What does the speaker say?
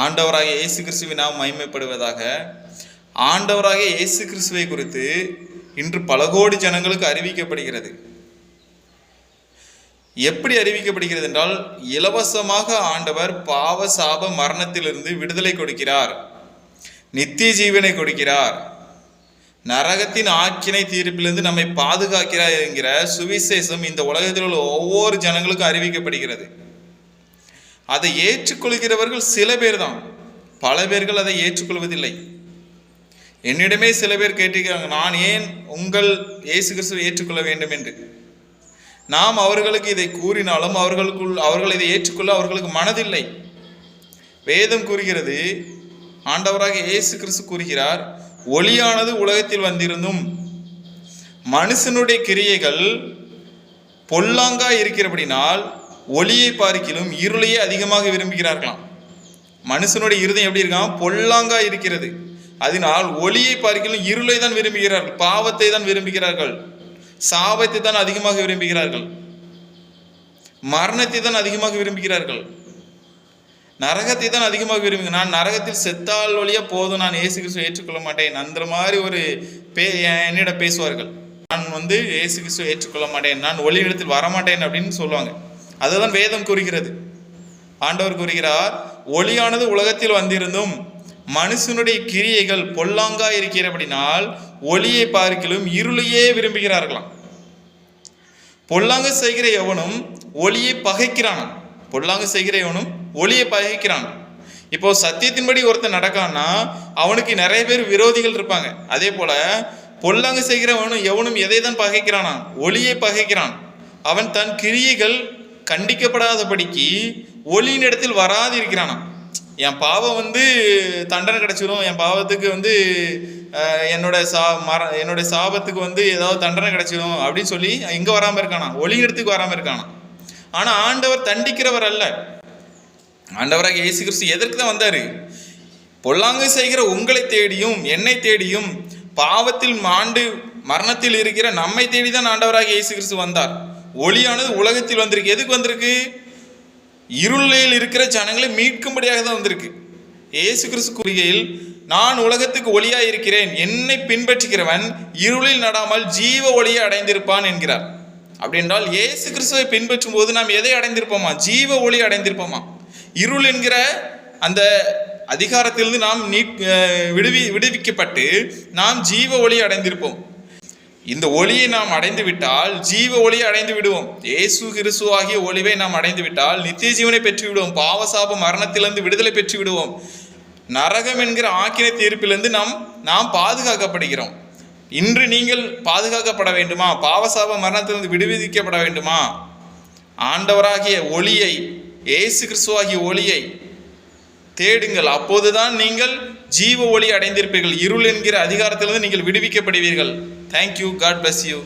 ஆண்டவராகிய இயேசு கிறிஸ்துவின் நாம் மகிமைப்படுவதாக. ஆண்டவராகிய இயேசு கிறிஸ்துவை குறித்து இன்று பல கோடி ஜனங்களுக்கு அறிவிக்கப்படுகிறது. எப்படி அறிவிக்கப்படுகிறது என்றால், இலவசமாக ஆண்டவர் பாவ சாப மரணத்திலிருந்து விடுதலை கொடுக்கிறார், நித்திய ஜீவனை கொடுக்கிறார், நரகத்தின் ஆக்கினை தீர்ப்பிலிருந்து நம்மை பாதுகாக்கிறார் என்கிற சுவிசேஷம் இந்த உலகத்தில் உள்ள ஒவ்வொரு ஜனங்களுக்கும் அறிவிக்கப்படுகிறது. அதை ஏற்றுக்கொள்கிறவர்கள் சில பேர் தான், பல பேர்கள் அதை ஏற்றுக்கொள்வதில்லை. என்னிடமே சில பேர் கேட்டிருக்கிறாங்க, நான் ஏன் உங்கள் இயேசு கிறிஸ்துவை ஏற்றுக்கொள்ள வேண்டும் என்று. நாம் அவர்களுக்கு இதை கூறினாலும் அவர்கள் இதை ஏற்றுக்கொள்ள அவர்களுக்கு மனதில்லை. வேதம் கூறுகிறது, ஆண்டவராக இயேசு கிறிஸ்து கூறுகிறார், ஒளியானது உலகத்தில் வந்திருந்தும் மனுஷனுடைய கிரியைகள் பொல்லாங்காய் இருக்கிறபடினால் ஒளியை பார்க்கிலும் இருளையே அதிகமாக விரும்புகிறார்களாம். மனுஷனுடைய இருதயம் எப்படி இருக்கான்? பொல்லாங்கா இருக்கிறது. அதனால் ஒளியை பார்க்கிலும் இருளை தான் விரும்புகிறார்கள், பாவத்தை தான் விரும்புகிறார்கள், சாபத்தை தான் அதிகமாக விரும்புகிறார்கள், மரணத்தை தான் அதிகமாக விரும்புகிறார்கள், நரகத்தை தான் அதிகமாக விரும்புகிறேன். நான் நரகத்தில் செத்தால் வழியா போதும், நான் இயேசு கிறிஸ்துவை ஏற்றுக்கொள்ள மாட்டேன், அந்த மாதிரி ஒரு என்னிடம் பேசுவார்கள். நான் இயேசு கிறிஸ்துவை ஏற்றுக்கொள்ள மாட்டேன், நான் ஒளியிடத்தில் வரமாட்டேன் அப்படின்னு சொல்லுவாங்க. அதுதான் வேதம் கூறுகிறது. ஆண்டவர் கூறுகிறார், ஒளியானது உலகத்தில் வந்திருந்தும் மனுஷனுடைய கிரியைகள் பொல்லாங்கா இருக்கிறபடினால் ஒளியை பார்க்கிலும் இருளையே விரும்புகிறார்களாம். பொல்லாங்கு செய்கிற எவனும் ஒளியை பகைக்கிறான், பொல்லாங்கு செய்கிற எவனும் ஒளியை பகைக்கிறான். இப்போ சத்தியத்தின்படி ஒருத்தன் நடக்கான்னா அவனுக்கு நிறைய பேர் விரோதிகள் இருப்பாங்க. அதே போல பொல்லாங்கு செய்கிறவனும் எவனும் எதை தான் பகைக்கிறானா? ஒளியை பகைக்கிறான். அவன் தன் கிரியைகள் கண்டிக்கப்படாதபடிக்கு ஒளியின் இடத்தில் வராது இருக்கிறானா. என் பாவம் தண்டனை கிடைச்சிடும், என் பாவத்துக்கு என்னோட சாபத்துக்கு ஏதாவது தண்டனை கிடைச்சிடும் அப்படின்னு சொல்லி இங்க வராம இருக்கானா, ஒளியின் இடத்துக்கு வராம இருக்கானா. ஆனா ஆண்டவர் தண்டிக்கிறவர் அல்ல. ஆண்டவராக இயேசு கிறிஸ்து எதற்கு தான் வந்தாரு? பொல்லாங்கு செய்கிற உங்களை தேடியும் என்னை தேடியும் பாவத்தில் மாண்டு மரணத்தில் இருக்கிற நம்மை தேடி தான் ஆண்டவராக இயேசு கிறிஸ்து வந்தார். ஒளியானது உலகத்தில் வந்திருக்கு. எதுக்கு வந்திருக்கு? இருளில் இருக்கிற ஜனங்களை மீட்கும்படியாக தான் வந்திருக்கு. இயேசு கிறிஸ்து கூறுகையில், நான் உலகத்துக்கு ஒளியாய் இருக்கிறேன், என்னை பின்பற்றுகிறவன் இருளில் நடாமல் ஜீவ ஒளியை அடைந்திருப்பான் என்கிறார். அப்படி என்றால் இயேசு கிறிஸ்துவை பின்பற்றும் போது நாம் எதை அடைந்திருப்போமா? ஜீவ ஒளி அடைந்திருப்போமா? இருள் என்கிற அந்த அதிகாரத்திலிருந்து நாம் விடுவிக்கப்பட்டு நாம் ஜீவ ஒளி அடைந்திருப்போம். இந்த ஒளியை நாம் அடைந்து விட்டால் ஜீவ ஒளியை அடைந்து விடுவோம். இயேசு கிறிஸ்து ஆகிய ஒளிவை நாம் அடைந்து விட்டால் நித்திய ஜீவனை பெற்று விடுவோம். பாவசாப மரணத்திலிருந்து விடுதலை பெற்று விடுவோம். நரகம் என்கிற ஆக்கினை தீர்ப்பிலிருந்து நாம் பாதுகாக்கப்படுகிறோம். இன்று நீங்கள் பாதுகாக்கப்பட வேண்டுமா? பாவசாப மரணத்திலிருந்து விடுவிக்கப்பட வேண்டுமா? ஆண்டவராகிய ஒளியை, இயேசு கிறிஸ்து ஆகிய ஒளியை தேடுங்கள். அப்போதுதான் நீங்கள் ஜீவ ஒளி அடைந்திருப்பீர்கள். இருள் என்கிற அதிகாரத்திலிருந்து நீங்கள் விடுவிக்கப்படுவீர்கள். Thank you. God bless you.